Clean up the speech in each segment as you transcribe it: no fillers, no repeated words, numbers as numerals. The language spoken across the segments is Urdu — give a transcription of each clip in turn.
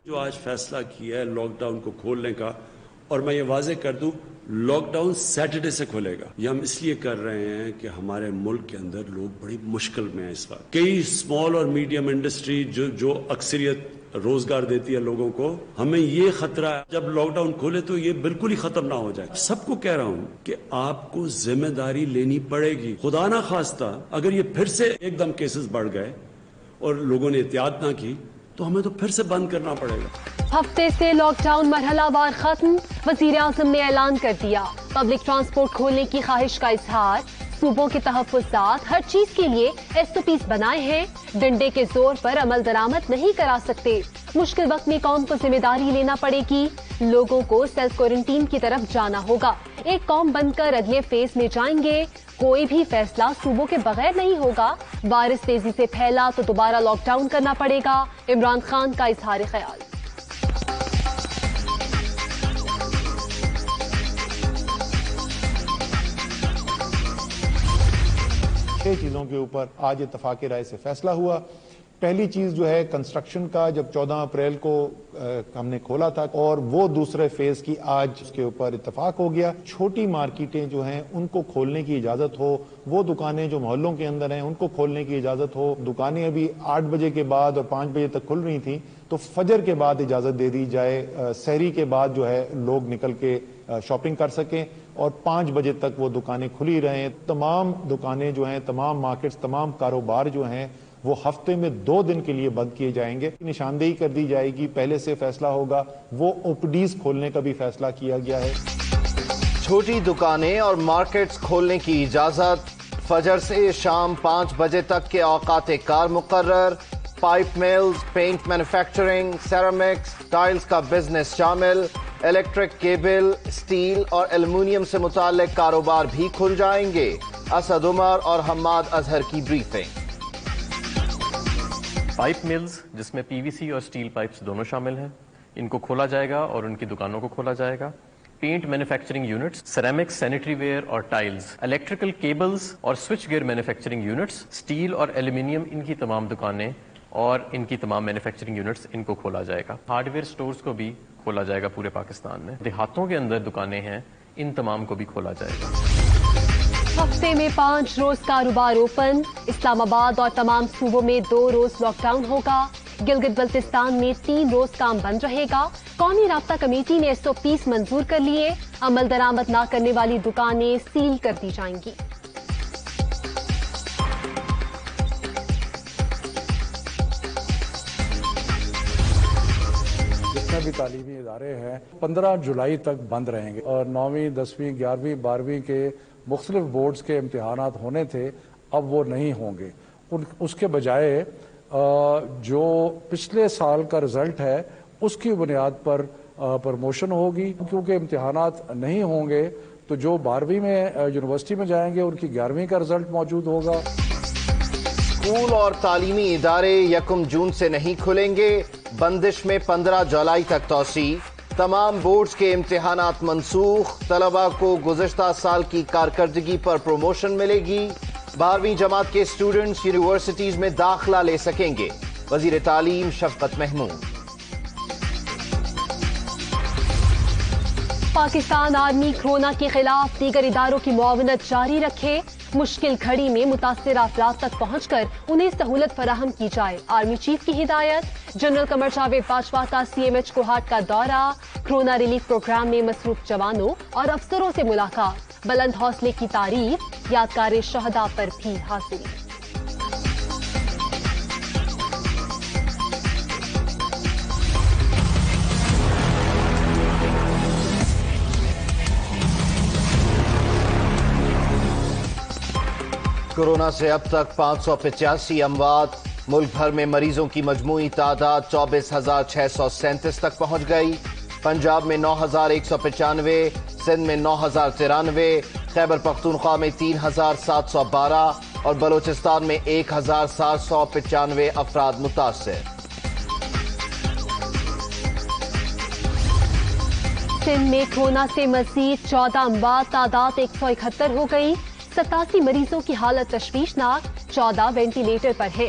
جو آج فیصلہ کیا ہے لاک ڈاؤن کو کھولنے کا، اور میں یہ واضح کر دوں لاک ڈاؤن سیٹرڈے سے کھلے گا، یہ ہم اس لیے کر رہے ہیں کہ ہمارے ملک کے اندر لوگ بڑی مشکل میں ہیں اس وقت. کئی اسمال اور میڈیم انڈسٹری جو اکثریت روزگار دیتی ہے لوگوں کو، ہمیں یہ خطرہ ہے جب لاک ڈاؤن کھولے تو یہ بالکل ہی ختم نہ ہو جائے. سب کو کہہ رہا ہوں کہ آپ کو ذمہ داری لینی پڑے گی. خدا نہ خواستہ اگر یہ پھر سے ایک دم کیسز بڑھ گئے اور لوگوں نے احتیاط نہ کی تو ہمیں تو پھر سے بند کرنا پڑے گا. ہفتے سے لاک ڈاؤن مرحلہ وار ختم، وزیر اعظم نے اعلان کر دیا. پبلک ٹرانسپورٹ کھولنے کی خواہش کا اظہار. صوبوں کے تحفظات ہر چیز کے لیے SOPs بنائے ہیں. ڈنڈے کے زور پر عمل درآمد نہیں کرا سکتے. مشکل وقت میں قوم کو ذمہ داری لینا پڑے گی. لوگوں کو سیلف کوارنٹین کی طرف جانا ہوگا. ایک قوم بن کر اگلے فیز میں جائیں گے. کوئی بھی فیصلہ صوبوں کے بغیر نہیں ہوگا. وائرس تیزی سے پھیلا تو دوبارہ لاک ڈاؤن کرنا پڑے گا. عمران خان کا اظہار خیال. چھ چیزوں کے اوپر آج اتفاق رائے سے فیصلہ ہوا. پہلی چیز جو ہے کنسٹرکشن کا، جب 14 اپریل کو ہم نے کھولا تھا اور وہ دوسرے فیز کی آج اس کے اوپر اتفاق ہو گیا. چھوٹی مارکیٹیں جو ہیں ان کو کھولنے کی اجازت ہو، وہ دکانیں جو محلوں کے اندر ہیں ان کو کھولنے کی اجازت ہو. دکانیں ابھی 8 بجے کے بعد اور 5 بجے تک کھل رہی تھیں تو فجر کے بعد اجازت دے دی جائے. سحری کے بعد جو ہے لوگ نکل کے شاپنگ کر سکیں اور 5 بجے تک وہ دکانیں کھلی رہیں. تمام دکانیں جو ہیں، تمام مارکیٹس، تمام کاروبار جو ہیں وہ ہفتے میں 2 دن کے لیے بند کیے جائیں گے. نشاندہی کر دی جائے گی. پہلے سے فیصلہ ہوگا وہ OPDs کھولنے کا بھی فیصلہ کیا گیا ہے. چھوٹی دکانیں اور مارکیٹس کھولنے کی اجازت. فجر سے شام 5 بجے تک کے اوقات کار مقرر. Pipe mills, paint manufacturing, ceramics, tiles کا بزنس شامل. الیکٹرک کیبل، اسٹیل اور ایلومینیم سے متعلق کاروبار بھی کھل جائیں گے. اسد عمر اور حماد اظہر کی بریفنگ. پائپ ملز جس میں PVC اور اسٹیل پائپس دونوں شامل ہیں، ان کو کھولا جائے گا اور ان کی دکانوں کو کھولا جائے گا. Paint manufacturing units, ceramics, sanitary ware اور ٹائلز، الیکٹریکل کیبلز اور switch gear manufacturing units, steel اور ایلومینیم ان کی تمام دکانیں اور ان کی تمام مینوفیکچرنگ یونٹس ان کو کھولا جائے گا. ہارڈ ویئر سٹورز کو بھی کھولا جائے گا پورے پاکستان میں. دیہاتوں کے اندر دکانیں ہیں ان تمام کو بھی کھولا جائے گا. ہفتے میں 5 روز کاروبار اوپن. اسلام آباد اور تمام صوبوں میں 2 روز لاک ڈاؤن ہوگا. گلگت بلتستان میں 3 روز کام بند رہے گا. قومی رابطہ کمیٹی نے SOPs منظور کر لیے. عمل درآمد نہ کرنے والی دکانیں سیل کر دی جائیں گی. جتنے بھی تعلیمی ادارے ہیں 15 جولائی تک بند رہیں گے اور 9ویں 10ویں 11ویں 12ویں کے مختلف بورڈز کے امتحانات ہونے تھے اب وہ نہیں ہوں گے. اس کے بجائے جو پچھلے سال کا رزلٹ ہے اس کی بنیاد پر پروموشن ہوگی. کیونکہ امتحانات نہیں ہوں گے تو جو 12ویں میں یونیورسٹی میں جائیں گے ان کی 11ویں کا رزلٹ موجود ہوگا. اسکول اور تعلیمی ادارے 1 جون سے نہیں کھلیں گے. بندش میں 15 جولائی تک توسیع. تمام بورڈز کے امتحانات منسوخ. طلباء کو گزشتہ سال کی کارکردگی پر پروموشن ملے گی. 12ویں جماعت کے اسٹوڈنٹس یونیورسٹیز میں داخلہ لے سکیں گے. وزیر تعلیم شفقت محمود. پاکستان آرمی کورونا کے خلاف دیگر اداروں کی معاونت جاری رکھے. مشکل گھڑی میں متاثرہ افراد تک پہنچ کر انہیں سہولت فراہم کی جائے. آرمی چیف کی ہدایت. جنرل قمر جاوید باجوہ کا CMH کوہاٹ کا دورہ. کورونا ریلیف پروگرام میں مصروف جوانوں اور افسروں سے ملاقات. بلند حوصلے کی تعریف. یادگار شہداء پر بھی حاضری. کورونا سے اب تک 585 اموات. ملک بھر میں مریضوں کی مجموعی تعداد 24,637 تک پہنچ گئی. پنجاب میں 9,195، سندھ میں 9,093، خیبر پختونخوا میں 3,712 اور بلوچستان میں 1,795 افراد متاثر. سندھ میں کورونا سے مزید 14 اموات. تعداد 171 ہو گئی. 87 مریضوں کی حالت تشویشناک. 14 وینٹیلیٹر پر ہے.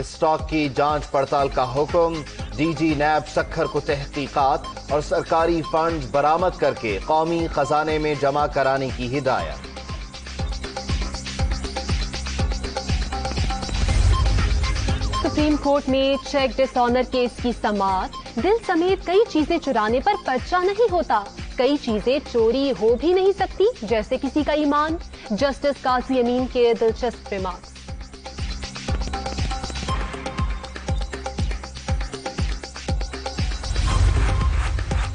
اسٹاک کی جانچ پڑتال کا حکم، ڈی جی نیب سکھر کو تحقیقات اور سرکاری فنڈ برآمد کر کے قومی خزانے میں جمع کرانے کی ہدایت۔ سپریم کورٹ میں چیک ڈس آنر کیس کی سماعت، دل سمیت کئی چیزیں چرانے پر پرچہ نہیں ہوتا، کئی چیزیں چوری ہو بھی نہیں سکتی جیسے کسی کا ایمان، جسٹس قاضی امین کے دلچسپ remarks.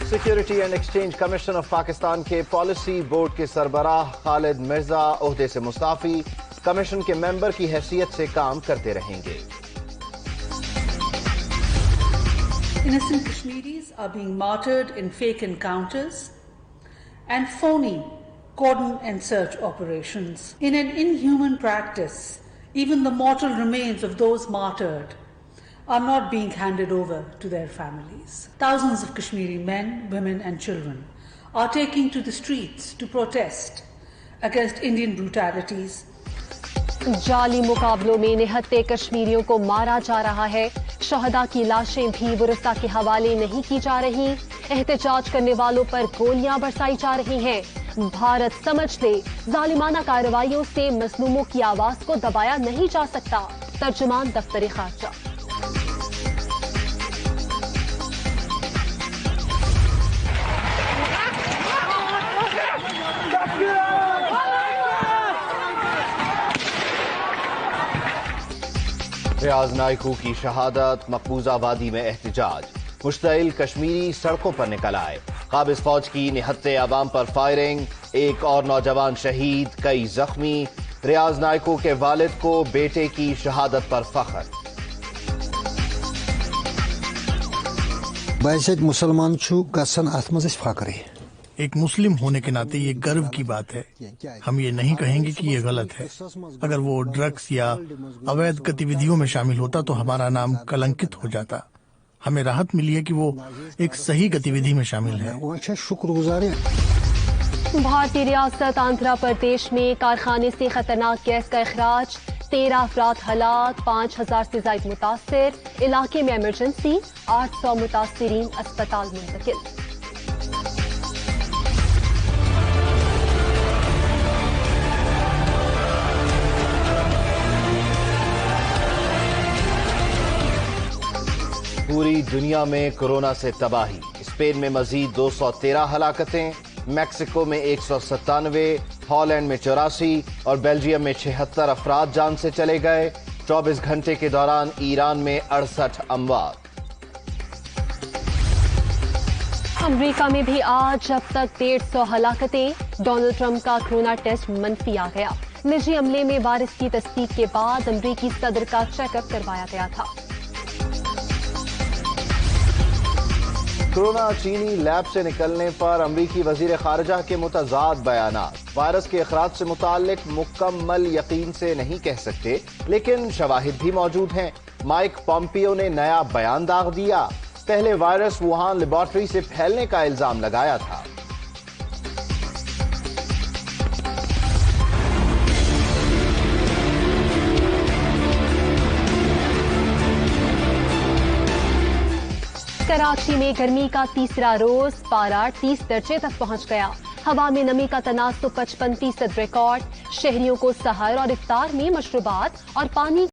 Security and exchange commission of Pakistan کے پالیسی بورڈ کے سربراہ خالد مرزا عہدے سے مستعفی، کمیشن کے ممبر کی حیثیت سے کام کرتے رہیں گے۔ Innocent Kashmiris are being martyred in fake encounters and phony cordon and search operations. In an inhuman practice, even the mortal remains of those martyred are not being handed over to their families. Thousands of Kashmiri men, women and children are taking to the streets to protest against Indian brutalities. جعلی مقابلوں میں نہتے کشمیریوں کو مارا جا رہا ہے، شہداء کی لاشیں بھی ورثاء کے حوالے نہیں کی جا رہی، احتجاج کرنے والوں پر گولیاں برسائی جا رہی ہیں۔ بھارت سمجھ لے، ظالمانہ کارروائیوں سے مظلوموں کی آواز کو دبایا نہیں جا سکتا، ترجمان دفتر خارجہ۔ ریاض نائکو کی شہادت، مقبوضہ وادی میں احتجاج، مشتعل کشمیری سڑکوں پر نکل آئے، قابض فوج کی نہتے عوام پر فائرنگ، ایک اور نوجوان شہید، کئی زخمی، ریاض نائکو کے والد کو بیٹے کی شہادت پر فخر۔ بحثیت مسلمان چھو گسن ات مز فخر، ایک مسلم ہونے کے ناطے یہ گرو کی بات ہے، ہم یہ نہیں کہیں گے کہ یہ غلط ہے۔ اگر وہ ڈرگز یا اویدھ گتیودھیوں میں شامل ہوتا تو ہمارا نام کلنکت ہو جاتا۔ ہمیں راحت ملی ہے کہ وہ ایک صحیح گتیودھی میں شامل ہے۔ شکر گزار۔ بھارتی ریاست آندھرا پردیش میں کارخانے سے خطرناک گیس کا اخراج، 13 افراد ہلاک، 5000 سے زائد متاثر، علاقے میں ایمرجنسی، 800 متاثرین اسپتال منتقل۔ پوری دنیا میں کورونا سے تباہی، اسپین میں مزید 213 ہلاکتیں، میکسیکو میں 197، ہالینڈ میں 84 اور بیلجیم میں 76 افراد جان سے چلے گئے۔ 24 گھنٹے کے دوران ایران میں 68 اموات۔ امریکہ میں بھی آج اب تک 150 ہلاکتیں، ڈونلڈ ٹرمپ کا کورونا ٹیسٹ منفی آ گیا، نجی عملے میں وائرس کی تصدیق کے بعد امریکی صدر کا چیک اپ کروایا گیا تھا۔ کورونا چینی لیب سے نکلنے پر امریکی وزیر خارجہ کے متضاد بیانات، وائرس کے اخراج سے متعلق مکمل یقین سے نہیں کہہ سکتے لیکن شواہد بھی موجود ہیں۔ مائک پومپیو نے نیا بیان داغ دیا، پہلے وائرس ووہان لیبارٹری سے پھیلنے کا الزام لگایا تھا۔ کراچی میں گرمی کا تیسرا روز، پارا 30 درجے تک پہنچ گیا، ہوا میں نمی کا تناسب 55% ریکارڈ، شہریوں کو سحر اور افطار میں مشروبات اور پانی